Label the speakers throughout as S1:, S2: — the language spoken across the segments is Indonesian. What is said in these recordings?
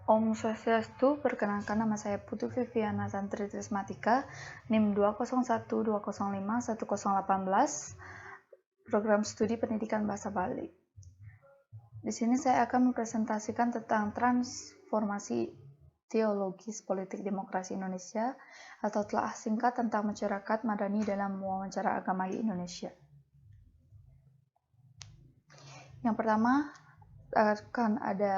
S1: Om Swastiastu, perkenalkan nama saya Putu Viviana Santri Trismatika, NIM 20120511018, Program Studi Pendidikan Bahasa Bali. Di sini saya akan mempresentasikan tentang transformasi teologis politik demokrasi Indonesia atau telah singkat tentang masyarakat madani dalam wawancara agama di Indonesia. Yang pertama, akan ada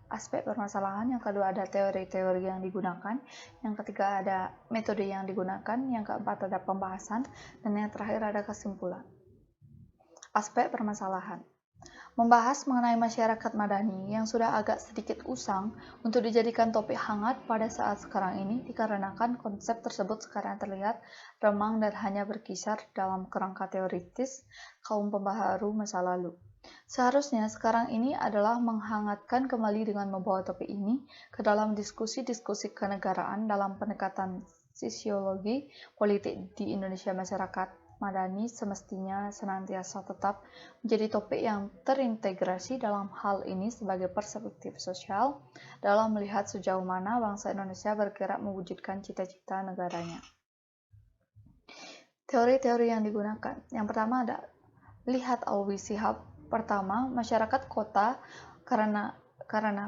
S1: aspek permasalahan, yang kedua ada teori-teori yang digunakan, yang ketiga ada metode yang digunakan, yang keempat ada pembahasan, dan yang terakhir ada kesimpulan. Aspek permasalahan membahas mengenai masyarakat madani yang sudah agak sedikit usang untuk dijadikan topik hangat pada saat sekarang ini dikarenakan konsep tersebut sekarang terlihat remang dan hanya berkisar dalam kerangka teoritis kaum pembaharu masa lalu. Seharusnya sekarang ini adalah menghangatkan kembali dengan membawa topik ini ke dalam diskusi-diskusi kenegaraan dalam pendekatan sosiologi politik di Indonesia. Masyarakat madani semestinya senantiasa tetap menjadi topik yang terintegrasi dalam hal ini sebagai perspektif sosial dalam melihat sejauh mana bangsa Indonesia bergerak mewujudkan cita-cita negaranya. Teori-teori yang digunakan. Yang pertama ada lihat Alwi Shihab. Pertama, masyarakat kota karena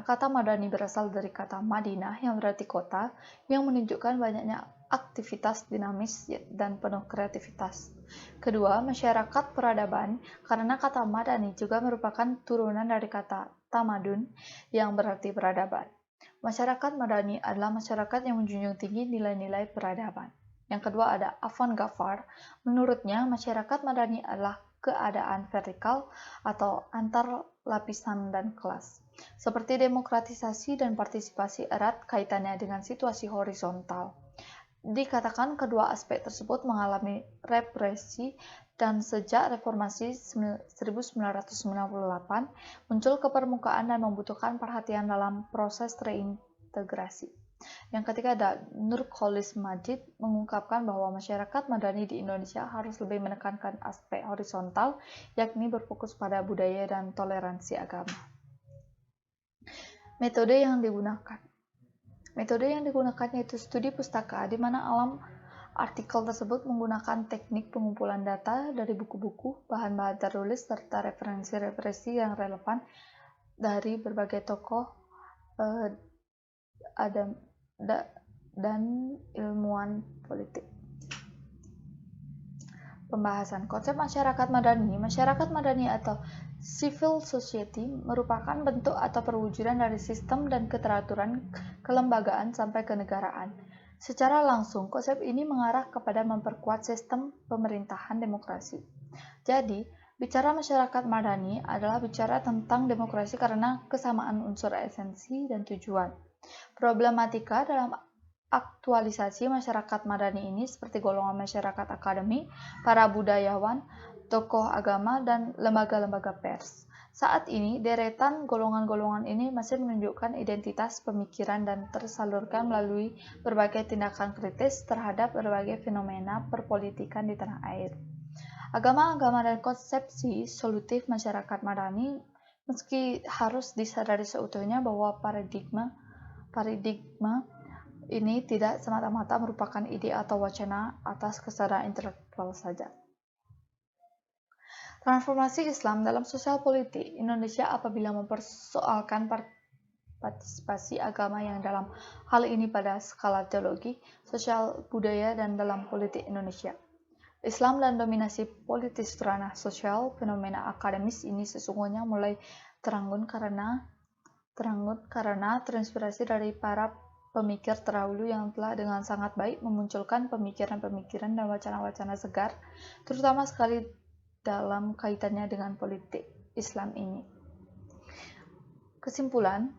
S1: kata madani berasal dari kata Madinah yang berarti kota, yang menunjukkan banyaknya aktivitas dinamis dan penuh kreativitas. Kedua, masyarakat peradaban karena kata madani juga merupakan turunan dari kata tamadun yang berarti peradaban. Masyarakat madani adalah masyarakat yang menjunjung tinggi nilai-nilai peradaban. Yang kedua ada Afan Ghaffar. Menurutnya, masyarakat madani adalah keadaan vertikal atau antar lapisan dan kelas. Seperti demokratisasi dan partisipasi erat kaitannya dengan situasi horizontal. Dikatakan kedua aspek tersebut mengalami represi dan sejak reformasi 1998 muncul ke permukaan dan membutuhkan perhatian dalam proses reintegrasi. Yang ketiga ada Nurcholis Majid mengungkapkan bahwa masyarakat madani di Indonesia harus lebih menekankan aspek horizontal, yakni berfokus pada budaya dan toleransi agama. Metode yang digunakan. Metode yang digunakan yaitu studi pustaka, di mana alam artikel tersebut menggunakan teknik pengumpulan data dari buku-buku, bahan-bahan tertulis, serta referensi-referensi yang relevan dari berbagai tokoh dan ilmuwan politik. Pembahasan konsep masyarakat madani. Masyarakat madani atau civil society merupakan bentuk atau perwujudan dari sistem dan keteraturan kelembagaan sampai kenegaraan. Secara langsung, konsep ini mengarah kepada memperkuat sistem pemerintahan demokrasi. Jadi, bicara masyarakat madani adalah bicara tentang demokrasi karena kesamaan unsur esensi dan tujuan. Problematika dalam aktualisasi masyarakat madani ini seperti golongan masyarakat akademi, para budayawan, tokoh agama, dan lembaga-lembaga pers. Saat ini, deretan golongan-golongan ini masih menunjukkan identitas pemikiran dan tersalurkan melalui berbagai tindakan kritis terhadap berbagai fenomena perpolitikan di tanah air. Agama-agama dan konsepsi solutif masyarakat madani meski harus disadari seutuhnya bahwa paradigma ini tidak semata-mata merupakan ide atau wacana atas kesadaran intelektual saja. Transformasi Islam dalam sosial politik Indonesia apabila mempersoalkan partisipasi agama yang dalam hal ini pada skala teologi, sosial, budaya, dan dalam politik Indonesia. Islam dan dominasi politis ranah sosial, fenomena akademis ini sesungguhnya mulai teranggut karena terinspirasi dari para pemikir terdahulu yang telah dengan sangat baik memunculkan pemikiran-pemikiran dan wacana-wacana segar, terutama sekali dalam kaitannya dengan politik Islam ini. Kesimpulan,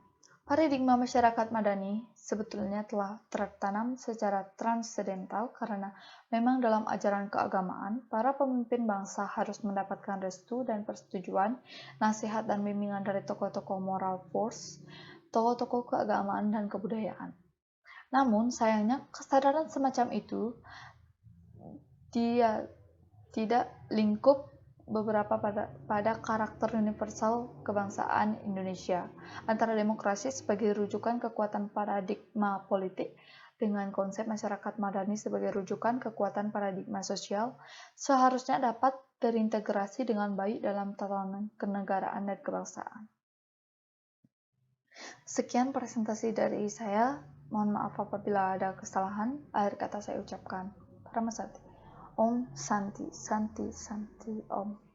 S1: paradigma masyarakat madani sebetulnya telah tertanam secara transendental karena memang dalam ajaran keagamaan, para pemimpin bangsa harus mendapatkan restu dan persetujuan, nasihat dan bimbingan dari tokoh-tokoh moral force, tokoh-tokoh keagamaan dan kebudayaan. Namun, sayangnya kesadaran semacam itu dia tidak lingkup beberapa pada karakter universal kebangsaan Indonesia, antara demokrasi sebagai rujukan kekuatan paradigma politik dengan konsep masyarakat madani sebagai rujukan kekuatan paradigma sosial, seharusnya dapat terintegrasi dengan baik dalam tatanan kenegaraan dan kebangsaan. Sekian presentasi dari saya. Mohon maaf apabila ada kesalahan. Akhir kata saya ucapkan. Paramasati. Om Santi, Santi, Santi, Om.